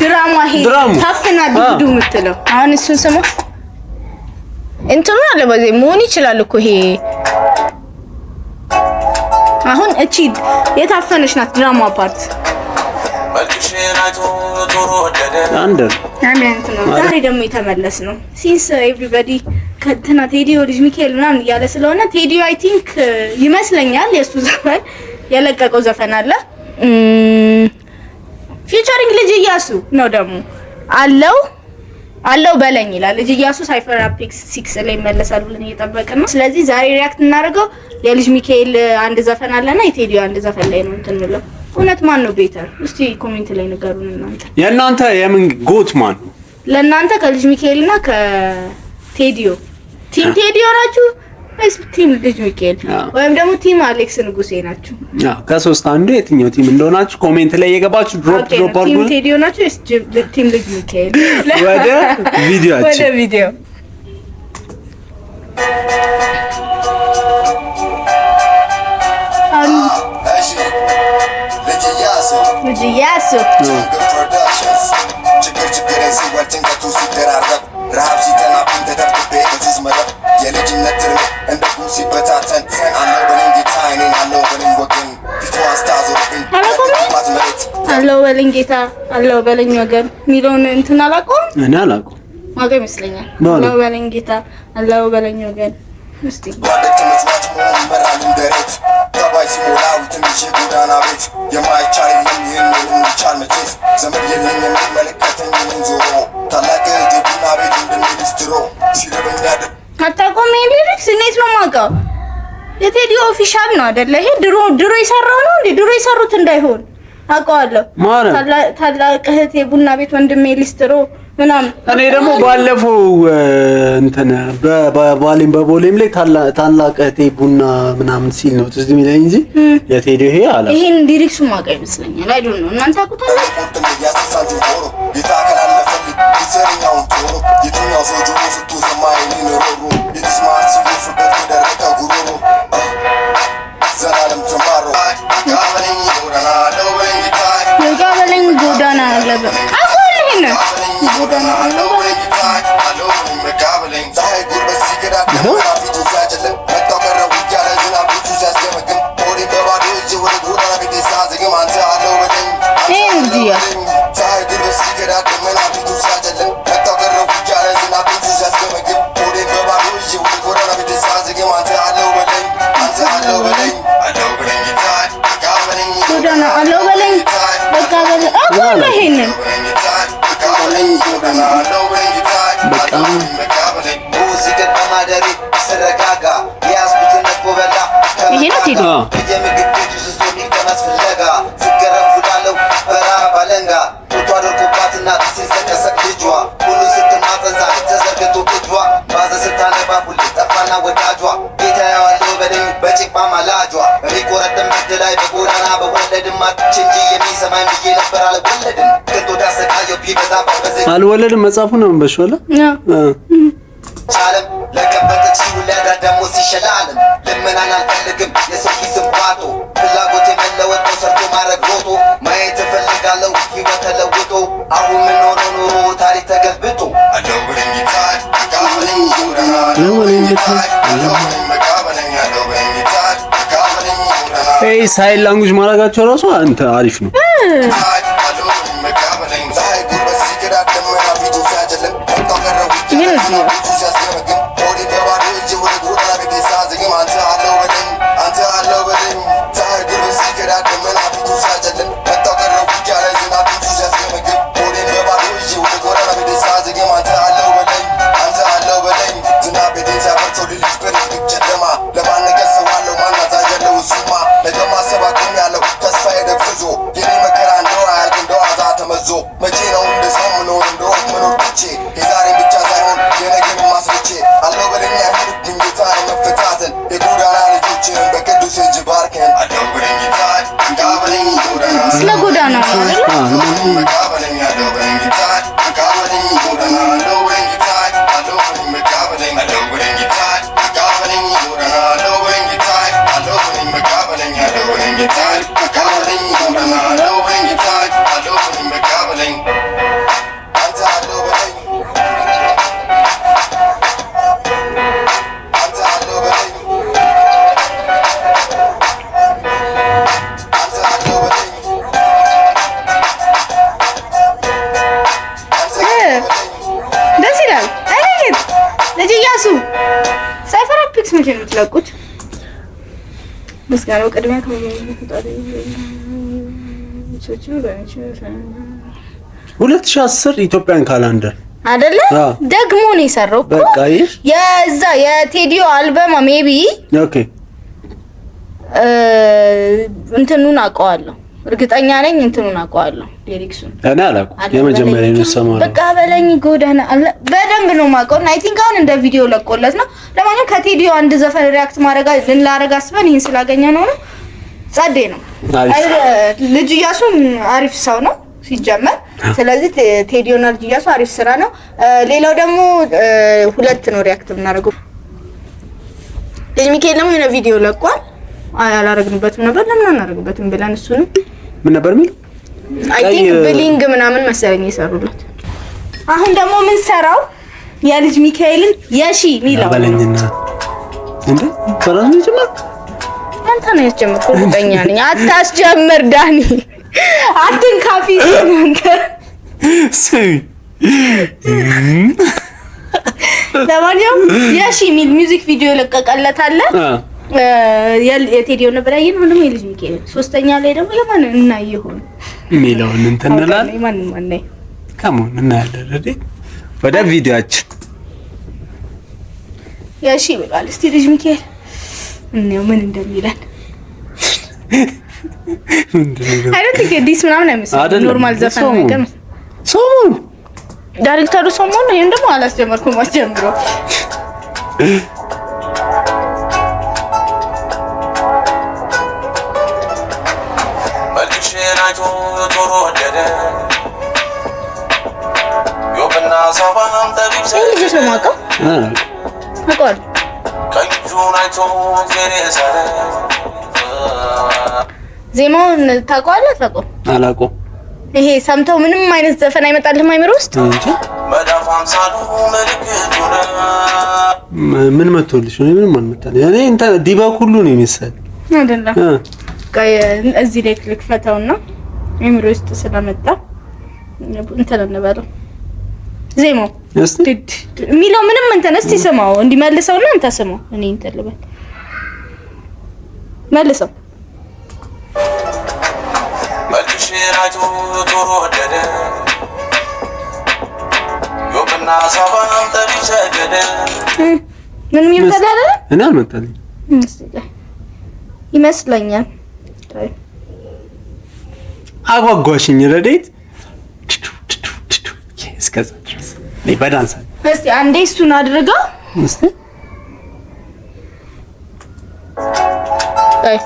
ድራማ ሄድ ታፍና ዱዱ የምትለው አሁን እሱን ስሙ እንትኑ አለ በዚህ መሆን ይችላል እኮ ይሄ አሁን እቺ የታፈነች ናት ድራማ ፓርት አንደር ዛሬ ደግሞ የተመለስ ነው ሲንስ ኤቭሪባዲ ከትና ቴዲዮ ልጅ ሚካኤል ምናምን እያለ ስለሆነ ቴዲዮ አይ ቲንክ ይመስለኛል የሱ ዘፈን የለቀቀው ዘፈን አለ ፊቸሪንግ ልጅ ኢያሱ ነው ደግሞ አለው በለኝ ይላል ልጅ ኢያሱ ሳይፈር አፒክስ 6 ላይ ይመለሳል ብለን እየጠበቅን ነው ስለዚህ ዛሬ ሪአክት እናደርገው የልጅ ሚካኤል አንድ ዘፈን አለና የቴዲዮ አንድ ዘፈን ላይ ነው እንትን ብለው እውነት ማን ነው ቤተር እስቲ ኮሜንት ላይ ንገሩን የእናንተ የምን ጎት ማን ለእናንተ ከልጅ ሚካኤልና ከቴዲዮ ቲም ቴዲዮ ናችሁ ወይስ ቲም ልጅ ሚካኤል ወይም ደግሞ ቲም አሌክስ ንጉሴ ናችሁ ከሶስት አንዱ የትኛው ቲም እንደሆናችሁ ኮሜንት ላይ የገባችሁ ድሮፕ አድርጉ ቲም ቴዲዮ ናችሁ ወይስ ቲም ልጅ ሚካኤል ወደ ቪዲዮ ልጅ ኢያሱ ረሃብ ሲጠናብኝ ተደብድቤ በሱስ መረብ የልጅነት ትርሜ እንደ ጉም ሲበታተን አለው በለኝ ጌታ እኔን አለው በለኝ ወገን ፊቷን ስታዞርብኝ ማት መሬት አለው በለኝ ጌታ አለው በለኝ ወገን ሚለውን እንትን አላውቀውም እኔ አላውቀውም ማገ ይመስለኛል አለው በለኝ ጌታ አለው በለኝ ወገን እስቲ ጓደት መስዋዕት መሆን ይመራል እንደሬት ከባይ ሲሞላው ትንሽ ጎዳና ቤት የማይቻል ይህን የሚቻል መቼስ ዘመድ የለኝ የሚመለከተኝ ምን ዞሮ ታላቅ ቡና ቤት እንደሚኒስትሮ ሲረበኛ አታቆም ሊሪክስ እንዴት ነው የማውቀው የቴዲዮ ኦፊሻል ነው አይደለ ይሄ ድሮ ይሰራው ነው እንዴ ድሮ ይሰሩት እንዳይሆን አውቀዋለሁ ታላቅ እህቴ ቡና ቤት ወንድሜ ሊስትሮ ምናምን እኔ ደግሞ ባለፈው እንትን በቦሌም ላይ ታላቅ እህቴ ቡና ምናምን ሲል ነው ትዝ የሚለኝ እንጂ የቴዲዮ ይሄ አለ ይሄን ሊሪክሱ ማውቀው ይመስለኛል አይ ዶንት ኖ እናንተ አውቁታላችሁ የጋበለኝ ጎዳና አለበ አቆልህነ ጎዳና አለበ ጎዳና አለው በለኝ በቃ በለኝ አቆልህነ በቃ ሙዚቃ በማደሪ ስረጋጋ ያስቡትን ቆበላ ይሄ ነው ቴዲዮ የምግብ ቤቱ ስስቶኒ ከመስፍለጋ ሲገረፉ ዳለው በራ ባለንጋ ፎቶ አድርጎባትና ሲሰቀሰቅ ልጇ ሁሉ ስትማጸንዛ ተዘርግቶ እጇ ባዘ ስታነባ ሁሉ ጠፋና ወዳጇ ጌታ ያዋለው በደኝ በጭቃ ማላጇ በሚቆረጥም ምድ ላይ በጎዳና በወለድም አትችንጂ የሚሰማኝ ብዬ ነበር አልወለድም ከቶ ታሰቃየው ቢበዛ ባበዘ አልወለድም መጽሐፉ ነው በሽወላ ቻለም ለከበተች ሁለዳ ደሞ ሲሸላለም ለመናን አልፈልግም የሰው ኪስም ባቶ ፍላጎት የመለወጥ ነው ሰርቶ ማድረግ ሮጦ ማየት እፈልጋለሁ ህይወት ተለውጦ አሁን ምን ሆኖ ኖሮ ታሪክ ተገልብጦ አለው ብርኝታት አካበለኝ ዙረና አለው ብርኝታት አለው ብርኝታት አካበለኝ ዙረና ኤይ ሳይል ላንጉጅ ማድረጋቸው ራሱ አንተ አሪፍ ነው መቼ ነው እንደ ሰው ምኖር እንደው ምኖር ብቻ የዛሬ ብቻ ሳይሆን የነገን ማስረቼ አለው በለኛ ሁሉም ጌታ መፈታተን የጎዳና ልጆችን በቅዱስ እጅ ባርከን አለው በለኝ ጌታ ጋበለኝ ጎዳና ስለ ጎዳና ነው አይደል ጋበለኝ አለው በለኝ ጌታ ጋበለኝ ጎዳና አለው በለኝ ጌታ አለው በለኝ ጋበለኝ አለው በለኝ ጌታ ጋበለኝ ጎዳና አለው በለኝ ጌታ አለው በለኝ ጋበለኝ አለው በለኝ ጌታ ጋበለኝ ጎዳና አለው በለኝ ጌታ አለው በለኝ መቼ ነው የምትለቁት? ምስጋናው ቅድሚያ ከፈጣሪ 2010 ኢትዮጵያን ካላንደር አይደለ? ደግሞ ነው የሰራው እኮ በቃ የዛ የቴዲዮ አልበም ሜቢ ኦኬ እንትኑን አውቀዋለሁ እርግጠኛ ነኝ እንትኑን አውቀዋለሁ ሊሪክሱን እኔ አላውቅም የመጀመሪያ ነው ሰማው በቃ በለኝ ጎዳና በደንብ ነው የማውቀው እና አይ ቲንክ አሁን እንደ ቪዲዮ ለቆለት ነው ለማንኛውም ከቴዲዮ አንድ ዘፈን ሪአክት ላረጋ አስበን ይሄን ስላገኘ ነው ጸዴ ነው ልጅ ኢያሱ አሪፍ ሰው ነው ሲጀመር ስለዚህ ቴዲዮና ልጅ ኢያሱ አሪፍ ስራ ነው ሌላው ደግሞ ሁለት ነው ሪአክት እናደርገው ልጅ ሚካኤል ደግሞ የሆነ ቪዲዮ ለቋል አላረግንበትም ነበር ለምን አናረግበትም ብለን እሱንም ምን ነበር ሚል አይ ቲንክ ብሊንግ ምናምን መሰለኝ ይሰሩለት አሁን ደግሞ ምን ሰራው የልጅ ሚካኤልን የሺ ሚለው ባለኝና እንዴ ፈራን ይጀምር አንተ ነው ያስጀምርኩ እርግጠኛ ነኝ አታስጀምር ዳኒ አትንካፊ አንተ ለማንኛውም የሺ ሚል ሚውዚክ ቪዲዮ ለቀቀለት አለ የቴዲዮ ነበር ያየን ሁሉም የልጅ ሚካኤል ሶስተኛ ላይ ደግሞ የማን እና ይሁን ሚለውን እንተናላል ማን ካሞን እና ያለረደ ወደ ቪዲዮአችን ያሺ ብሏል እስቲ ልጅ ሚካኤል እንየው ምን እንደሚለን አይደል ዲስ ምናምን አይመስልም ኖርማል ዘፈን ነገር ሶሞን ዳይሬክተሩ ሶሞን ነው እንደሞ አላስጀመርኩም አስጀምሮ ዜማውን ታውቀዋለህ? ታውቀው አላውቀውም። ይሄ ሰምተው ምንም አይነት ዘፈን አይመጣልህም አይምሮ ውስጥ ምን መጥቶልሽ ነው? ምንም አልመጣልኝ። እኔ እንተ ዲባ ሁሉ ነው የሚሰል አይደለም። እዚህ ላይ ክሊክ ፈታውና አይምሮ ውስጥ ስለመጣ እንትን እንበለው ዜማው ሚለው ምንም እንትን እስቲ ስማው እንዲመልሰውና አንተ ስማው እኔ እንትን ልበል መልሰው መልሽራቱ ቶሮ ወደደ ዮብና ሳባም ተቢቸገደ ምን ይመጣል እኔ አልመጣልኝ ይመስለኛል አጓጓሽኝ ረዴት እስከዛ ድረስ ላይ በዳንስ እስቲ አንዴ እሱን አድርጋ እስቲ አይ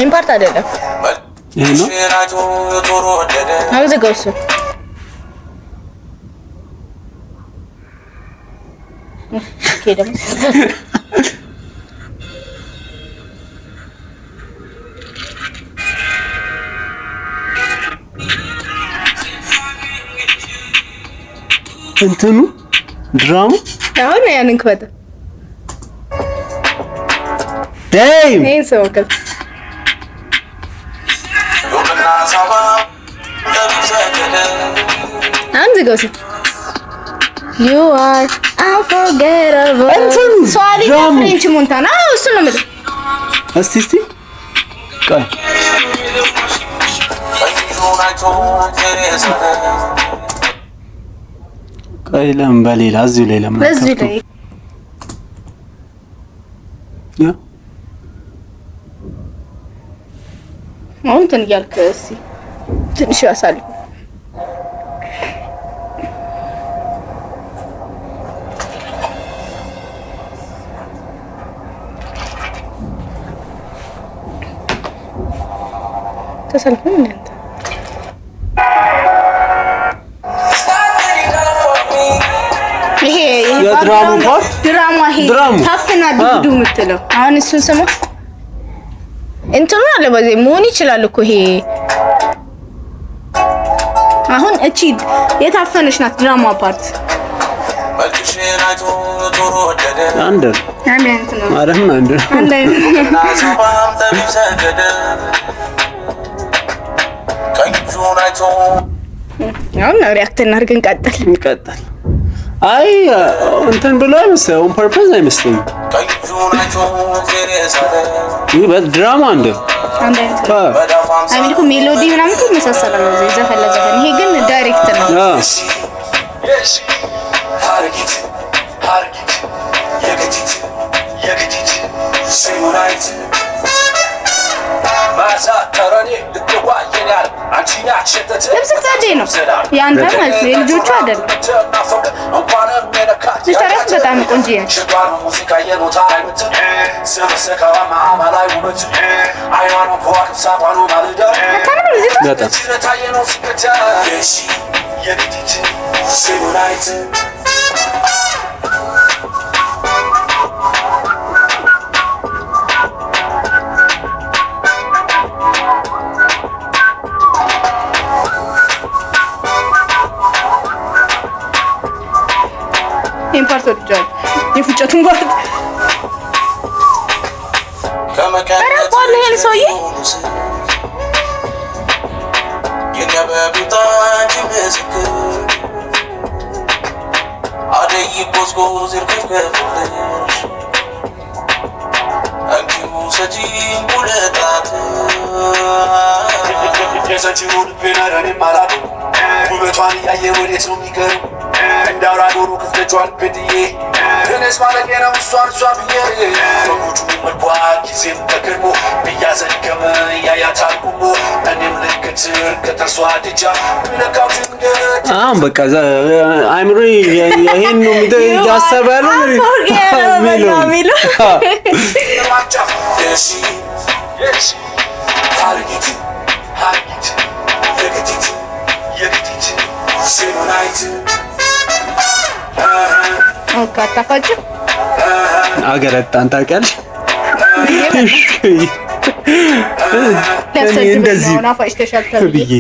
ኢምፖርት አይደለም ይሄ ነው አውዘጋውስ ከደም እንትኑ ድራሙ አሁን ያንን ከወጣ ዴም ነኝ ሰውከ አንድ ጎስ you are unforgettable ሶሪ ፍሬንች ሞንታና እሱ ነው ማለት እስቲ ቆይ ቀይለም በሌላ እዚሁ ላይ ለምን ከፍቶ ያ አሁን እንትን እያልክ እስኪ ትንሽ ያሳልፍ ተሰልፈን እንዴ ይሄ የድራሙ ፓርት ድራማ ይሄ ታፍና ዱዱ የምትለው አሁን እሱን ስሙ እንትኑ አለ በዚህ መሆን ይችላል እኮ ይሄ አሁን እቺ የታፈነች ናት ድራማ ፓርት አንድ እንትን ነው አረም አንድ አሁን ሪአክት እናድርግ እንቀጥል አይ እንትን ብሎ አይመስልም ኦን ፐርፐዝ አይመስልም። ይህ በድራማ አንድ አሚልኩ ሜሎዲ ምናምን እኮ መሳሰላል ነው ዘፈን ለዘፈን። ይሄ ግን ዳይሬክት ነው። ልብስ ጸዴ ነው ያንተ ማለት ነው፣ የልጆቹ አይደለም። ልጅቷ በጣም ቆንጆ ነች። ኢምፓርት ወጥቷል። የፉጨቱን ፓርት ከመቀጠል ይሄን ሰውዬ የከበቡታ ጅምስክ አደይ ቆስቆ ዝርክከፍልሽ አንቺው ሰጂ ሙለታት የሰጪው ልቤናረን ማላዱ ውበቷን እያየ ወዴት ነው የሚገሩ እንዳውራ ዶሮ ክፍተቿን ቤትዬ እኔስ ማለቄ ነው እሷን ብዬ በሞቹ መልኳ ጊዜም ተገርሞ እያዘገመ ያያታል ቁሞ እኔም ልክት ከጥርሷ ድጃ ነካው ድንገት አሁን በቃ አይምሮ ይሄን ነው እያሰበ ያለው ሚሉ ካታፋጭ አገረጣን ታውቂያለሽ? እንደዚህ ናፋጭ ተሻልተል ብዬ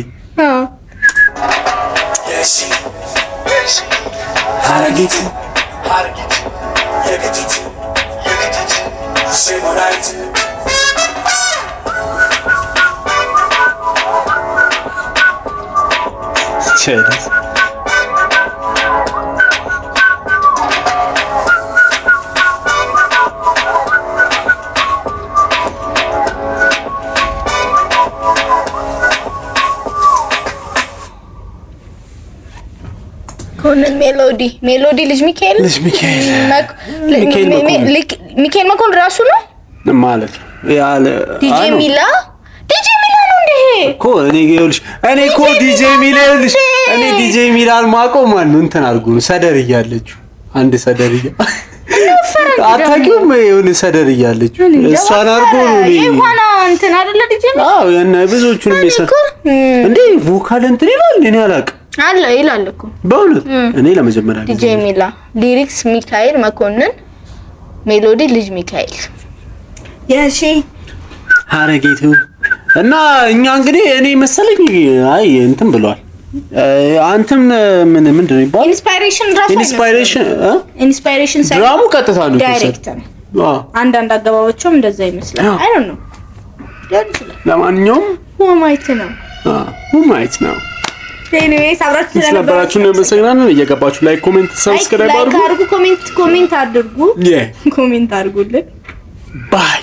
ኮነን ሜሎዲ ልጅ ሚካኤል ሚካኤል መኮንን ራሱ ነው ማለት ያለ ዲጄ ሚላ ነው እንዴ እኮ እኔ እኮ ዲጄ ሚላን ማቆም ማን ነው እንትን አድርጉ ሰደር እያለችው አንድ ሰደር አታውቂውም? የሆነ ሰደር እያለችው እሷን አድርጎ ነው ይሄና እንትን አይደለ ዲጄ ሚላ አዎ የነ ብዙዎቹንም እንዴ ቮካል እንትን ይላል እኔ አላውቅም አለ ይላል እኮ በእውነት እኔ ለመጀመሪያ ዲጄ ሚላ ሊሪክስ ሚካኤል መኮንን ሜሎዲ ልጅ ሚካኤል ያሺ ሀረጌቱ እና እኛ እንግዲህ እኔ መሰለኝ አይ እንትን ብሏል አንተም ምንድን ነው ይባል ኢንስፓይሬሽን ድራሙ ቀጥታ ነው ዳይሬክተር አንዳንድ አገባቦችም እንደዛ ይመስላል አይ ዶንት ኖ ለማንኛውም who might know ኤኒዌይስ አብራችሁ ስለነበራችሁ ነው መሰግናለን እየገባችሁ ላይክ ኮሜንት ሰብስክራይብ አድርጉ ኮሜንት አድርጉ ኮሜንት አድርጉልን ባይ